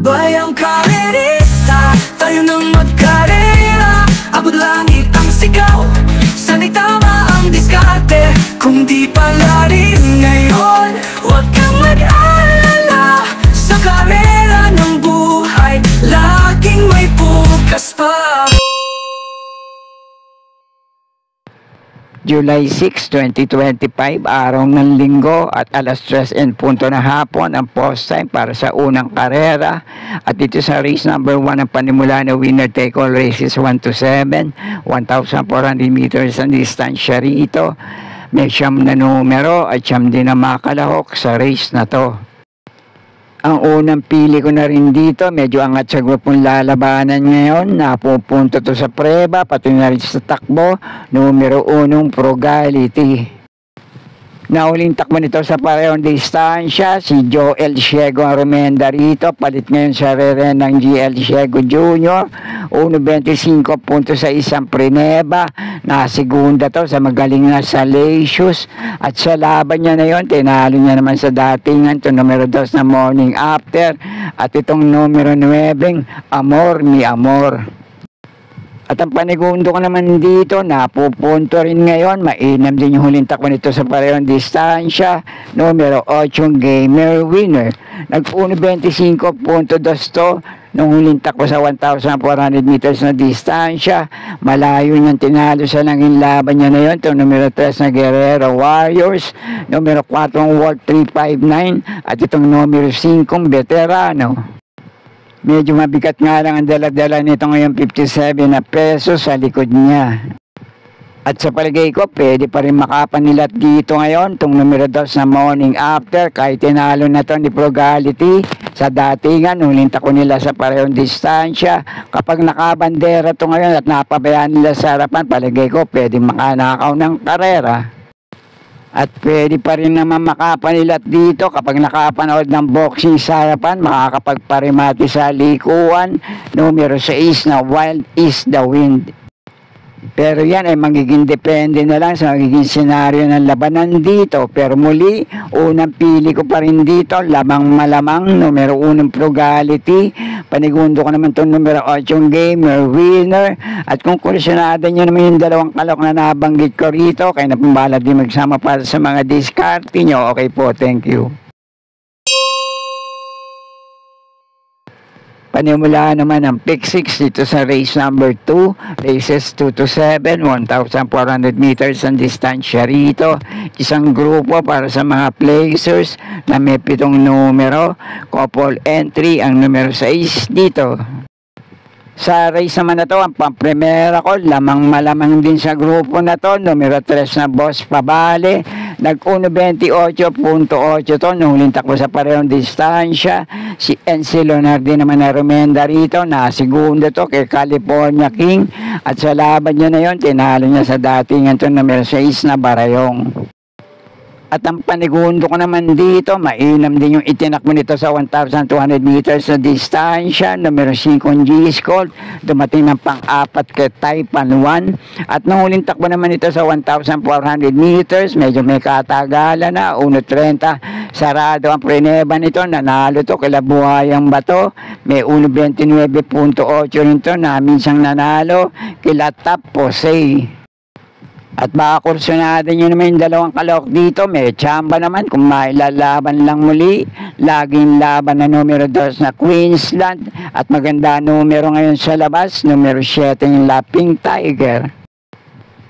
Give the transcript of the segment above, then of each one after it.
Bayang karerista, tayo nang magkarera. Abot langit ang sigaw, sana'y tama ang diskarte. Kung di pala rin ngayon, huwag kang mag-alala. Sa karera ng buhay, laging may bukas pa. July 6, 2025, araw ng linggo at alas 3:00 na hapon ang post time para sa unang karera. At dito sa race number 1 ang panimula na winner take all races 1 to 7, 1,400 meters ang distansya rito. May siyam na numero at siyam din na makalahok sa race na to. Ang unang pili ko na rin dito, medyo angat sa grupong lalabanan ngayon. Napupunto to sa preba, pati na rin sa takbo, numero 1 Frugality. Nauling takbo nito sa parehong distansya, si Joel Ciego Armenda rito, palit ngayon sa reren ng GL Ciego Jr. 1.25 punto sa isang preneba, nasigunda to sa magaling na Salacious. At sa laban niya na yon, tinalo niya naman sa datingan to numero 2 na Morning After, at itong numero 9 Amor ni Amor. At ang panigundo ko naman dito, napupunto rin ngayon, mainam din yung huling takbo nito sa parehong distansya, numero 8 Gamer Winner. Nag-1.25.2 to nung huling takbo sa 1,400 meters na distansya. Malayo niyang tinalo sa nanging laban niya na yun, itong numero 3 na Guerrero Warriors, numero 4 World 359, at itong numero 5 Veterano. Medyo mabigat nga lang ang dala-dala nito ngayon, 57 na pesos sa likod niya. At sa palagay ko, pwede pa rin makapanilat dito ngayon itong numero 2 na Morning After, kahit tinalo na ito ni Frugality sa datingan, huling tako nila sa parehong distansya. Kapag nakabandera ito ngayon at napabayaan nila sa harapan, palagay ko pwede makanakaw ng karera. At pwede pa rin naman makapanilat dito kapag nakapanood ng boxing sa harapan, makakapagparimati sa likuan, numero 6 na Wild is the Wind. Pero yan ay magiging depende na lang sa magiging senaryo ng labanan dito. Pero muli, unang pili ko pa rin dito, lamang malamang, numero 1 Frugality. Panigundo ko naman itong numero 8 Gamer Winner. At kung kursunada nyo naman yung dalawang kalok na nabanggit ko rito, kaya napambala din magsama para sa mga diskarte nyo. Okay po, thank you. Panimula naman ang pick 6 dito sa race number 2, races 2 to 7, 1,400 meters ang distansya rito. Isang grupo para sa mga placers na may 7 numero, couple entry ang numero 6 dito. Sa race naman na to, ang pampremera ko, lamang malamang din sa grupo na to, numero 3 na Boss Pabale, nag-1.28.8 to, nung huling takbo sa parehong distansya. Si NC Leonardo naman na Rumenda rito, nasigunda to kay California King, at sa laban niya na yon, tinalo niya sa datingan to, numero 6 na Barayong. At ang panigundo ko naman dito, mainam din yung itinakbo nito sa 1,200 meters na distansya, numero 5 G-Scold, dumating ng pang-apat kay Taipan 1. At nung huling takbo naman ito sa 1,400 meters, medyo may katagalan na, 1.30, sarado ang preneba nito, nanalo to kay Labuhayang Bato, may 1.29.8 rin to, na minsang nanalo kila Tap Posey. At makakursunada nyo naman yung dalawang kalok dito, may tsamba naman kung mailalaban lang muli. Laging laban na numero 2 na Queensland, at maganda numero ngayon sa labas, numero 7 yung Lapping Tiger.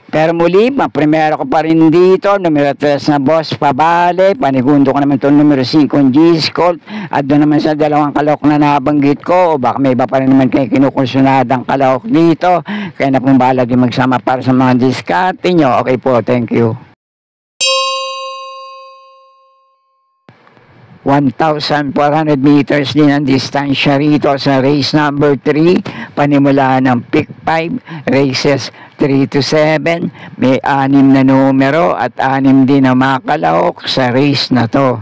Pero muli, primero ko pa rin dito, numero 3 na Boss Pabale, panigundo ko naman itong numero 5 G-Scold, at doon naman sa dalawang kalok na nabanggit ko, o baka may iba pa rin naman kayo kinukursunadang kalok dito, kaya na pong bahala din magsama para sa mga diskarte nyo. Okay po, thank you. 1,400 meters din ang distansya rito sa race number 3, panimula ng pick 5, races 3 to 7, may 6 na numero at 6 din na makalahok sa race na to.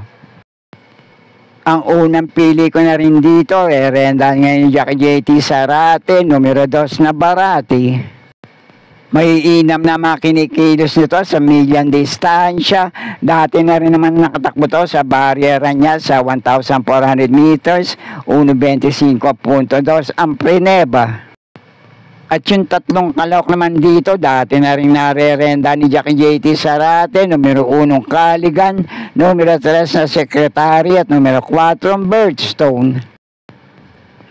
Ang unang pili ko na rin dito, rendan ngayon Jackie JT Sarate, numero 2 na Barati. May inam na mga kinikilos nito sa median distansya. Dati na rin naman nakatakbo to sa barriera niya sa 1,400 meters, 1.25.2 ang Preneba. At yung tatlong kalahok naman dito, dati na rin narerenda ni Jackie JT Sarate, numero 1 Caligan, numero 3 na Secretary at numero 4 Birdstone.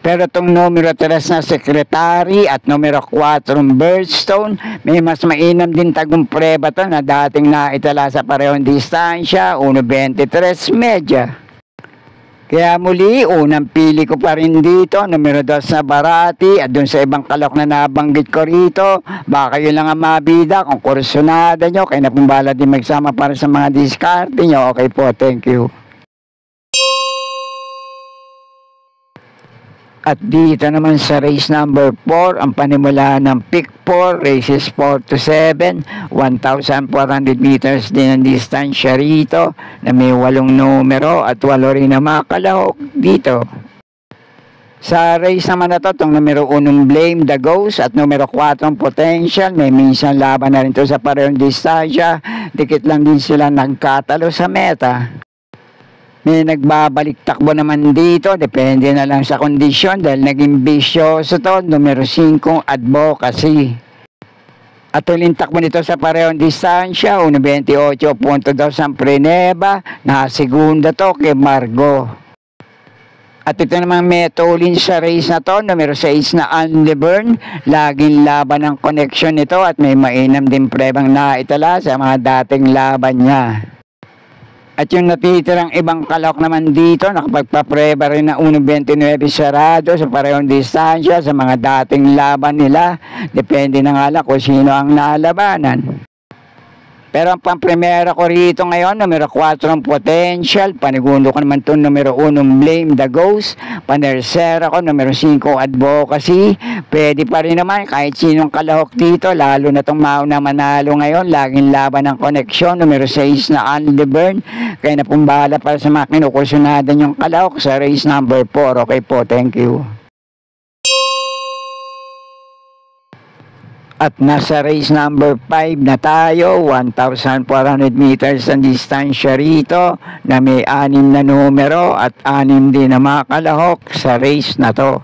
Pero itong numero 3 na Secretary at numero 4 Birdstone, may mas mainam din tagong preba to na dating naitala sa parehong distansya, 1.23 medya. Kaya muli, unang pili ko pa rin dito, numero 2 na Barati, at dun sa ibang kalok na nabanggit ko rito, baka yun lang ang mabida, kung kursunada nyo, kaya napumbala din magsama para sa mga diskarte nyo. Okay po, thank you. At dito naman sa race number 4, ang panimula ng pick 4, races 4 to 7, 1,400 meters din ang distansya rito, na may 8 numero at 8 rin na mga kalahok dito. Sa race naman na to, itong numero 1 Blame the Ghost at numero 4 Potential, may minsan laban na rin to sa parehong distansya, dikit lang din sila nagkatalo sa meta. May nagbabalik takbo naman dito, depende na lang sa kondisyon dahil naging bisyoso to, numero 5 Advocacy. At uling takbo nito sa parehong distansya, 1.28.2 ang Preneba, nakasegunda to kay Margo. At ito namang metulin sa race na to, numero 6 na Unleburn, laging laban ang connection nito at may mainam din prebang naitala sa mga dating laban niya. At yung natitirang ibang kalok naman dito, nakapagpapreba rin na 1.29 sarado sa parehong distansya sa mga dating laban nila. Depende na nga lang kung sino ang nalabanan. Pero ang pampremera ko rito ngayon, numero 4 ang Potential, panigundo ko naman itong numero 1 Blame the Ghost, panersera ko, numero 5 Advocacy, pwede pa rin naman kahit sinong kalahok dito, lalo na itong mauna manalo ngayon, laging laban ng koneksyon, numero 6 na Unleburn, kaya na pumbala para sa mga kinukursunadan yung kalahok sa race number 4. Okay po, thank you. At nasa race number 5 na tayo, 1,400 meters ang distansya rito na may 6 na numero at 6 din na mga kalahok sa race na to.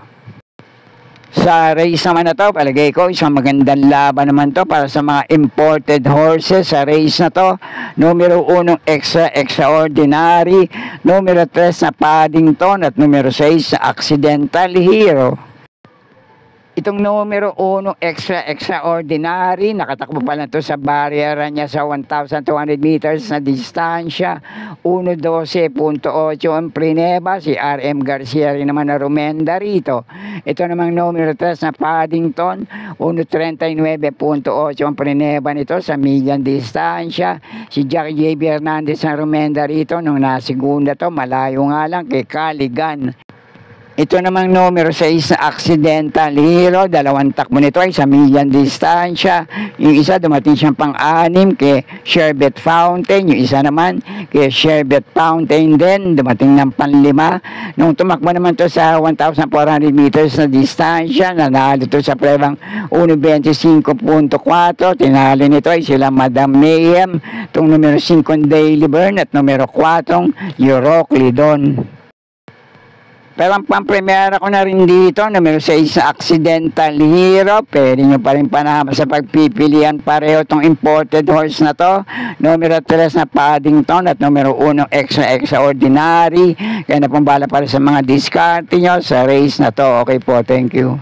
Sa race naman na to, palagay ko isang magandang laban naman to para sa mga imported horses sa race na to. Numero 1 Extraordinary, numero 3 na Paddington at numero 6 na Accidental Hero. Itong numero 1 Extraordinary, nakatakbo pa lang ito sa barriera niya sa 1,200 meters na distansya, 1.12.8 ang Preneba, si RM Garcia rin naman na rumenda rito. Ito namang numero 3 na Paddington, 1.39.8 ang Preneba nito sa median distansya, si Jackie J.B. Hernandez na rumenda rito nung nasigunda to, malayo nga lang kay Caligan. Ito namang numero 6 na Accidental Hero, dalawang takbo nito ay sa median distansya. Yung isa dumating siyang pang-6 kay Sherbet Fountain, yung isa naman kay Sherbet Fountain din, dumating ng pang-5. Nung tumakbo naman to sa 1,400 meters na distansya, nanalo to sa prebang 1.25.4, tinalo nito ay sila Madam Mayhem, itong numero 5 Daily Burn at numero 4 Euroclidon. Pero ang pampremera ko na rin dito, numero 6 na Accidental Hero, pwede nyo pa rin panama sa pagpipilian pareho itong imported horse na to. Numero 3 na Paddington at numero 1 Extraordinary. Kaya na pong bala para sa mga diskarte nyo sa race na to. Okay po, thank you.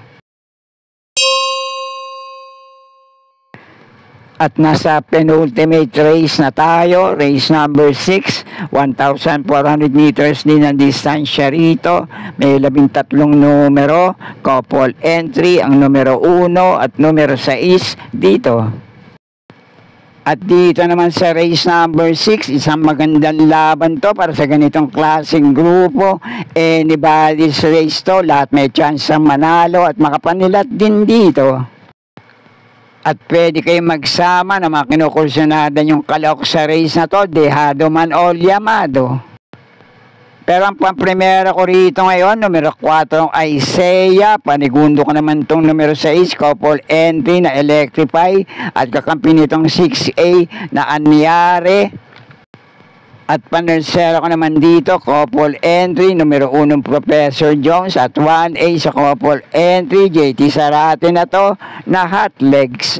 At nasa penultimate race na tayo, race number 6, 1,400 meters din ang distansya rito. May 13 numero, couple entry, ang numero 1 at numero 6 dito. At dito naman sa race number 6, isang magandang laban to para sa ganitong klaseng grupo. Anybody's race to, lahat may chance ang manalo at makapanilat din dito. At pwede kayong magsama na mga kinukursunadan yung kalahok sa race na to, dehado man o liamado. Pero ang pampremera ko rito ngayon, numero 4 ay Isaiah. Panigundo ko naman itong numero 6, couple entry na Electrify. At kakampi nitong 6A na Anyare. At panersera ko naman dito, couple entry, numero 1 Professor Jones at 1A sa couple entry, JT Sarate na to, na hot legs.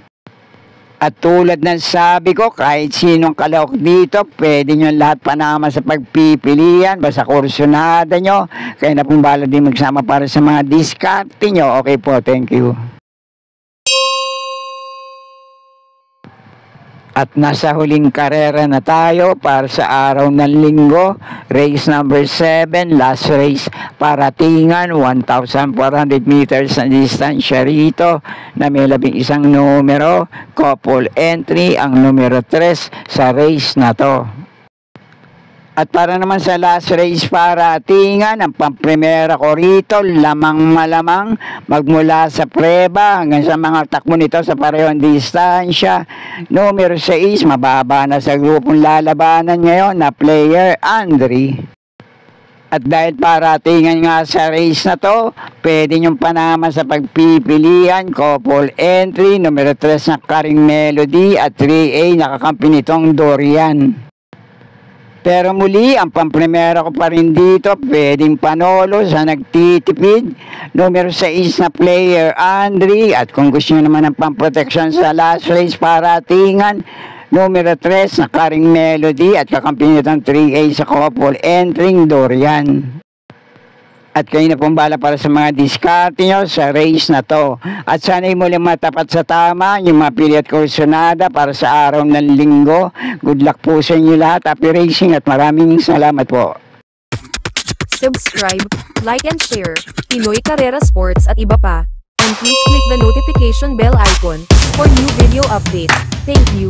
At tulad ng sabi ko, kahit sinong kalahok dito, pwede nyo lahat panama sa pagpipilian, basta kursunada nyo. Kaya na pong bala din magsama para sa mga diskarte nyo. Okay po, thank you. At nasa huling karera na tayo para sa araw ng linggo. Race number 7, last race para Tingan, 1,400 meters na distansya rito na may 11 numero. Couple entry ang numero 3 sa race na to. At para naman sa last race para Tingan, ang pampremera ko rito, lamang malamang magmula sa preba hanggang sa mga takbo nito sa parehong distansya. Numero 6, mababa na sa grupong lalabanan ngayon na player Andre. At dahil para Tingan nga sa race na to, pwede nyong panama sa pagpipilian, couple entry, numero 3 na Karing Melody at 3A nakakampi nitong Dorian. Pero muli, ang pampremera ko pa rin dito, pwedeng Panolo sa nagtitipid. Numero 6 na player Andre. At kung gusto nyo naman ng pamproteksyon sa last race para Tingan, numero 3 na Karing Melody at kakampi nitong 3A sa couple entering Dorian. At kayo na pong bala para sa mga diskarte nyo sa race na to. At sana'y muli matapat sa tama yung mga pili at kursunada para sa araw ng linggo. Good luck po sa inyo lahat. Happy racing at maraming salamat po. Subscribe, like and share, Pinoy Carrera Sports at iba pa. And please click the notification bell icon for new video updates. Thank you.